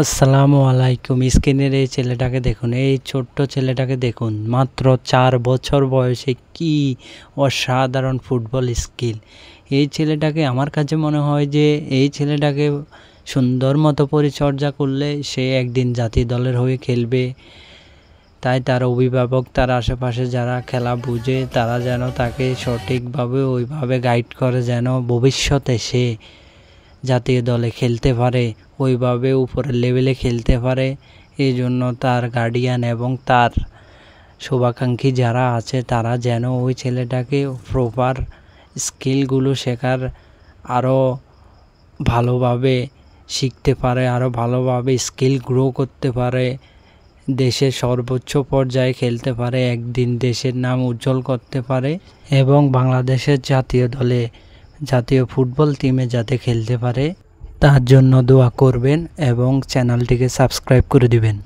আসসালামু আলাইকুম। স্ক্রিনের এই ছেলেটাকে দেখুন, এই ছোট্ট ছেলেটাকে দেখুন, মাত্র 4 বছর বয়সে কি অসাধারণ ফুটবল স্কিল। এই ছেলেটাকে আমার কাছে মনে হয় যে এই ছেলেটাকে সুন্দর মতো পরিচর্যা করলে সে একদিন জাতীয় দলের হয়ে খেলবে। তাই তার অভিভাবক, তার আশেপাশে যারা খেলা বুঝে তারা যেন তাকে সঠিকভাবে ওইভাবে গাইড করে, যেন ভবিষ্যতে সে জাতীয় দলে খেলতে পারে, ওইভাবে উপরের লেভেলে খেলতে পারে। এই জন্য তার গার্ডিয়ান এবং তার শুভাকাঙ্ক্ষী যারা আছে তারা যেন ওই ছেলেটাকে প্রপার স্কিলগুলো শেখার, আরও ভালোভাবে শিখতে পারে, আরও ভালোভাবে স্কিল গ্রো করতে পারে, দেশের সর্বোচ্চ পর্যায়ে খেলতে পারে, একদিন দেশের নাম উজ্জ্বল করতে পারে এবং বাংলাদেশের জাতীয় দলে, জাতীয় ফুটবল টিমে যাতে খেলতে পারে তার জন্য দোয়া করবেন এবং চ্যানেলটিকে সাবস্ক্রাইব করে দিবেন।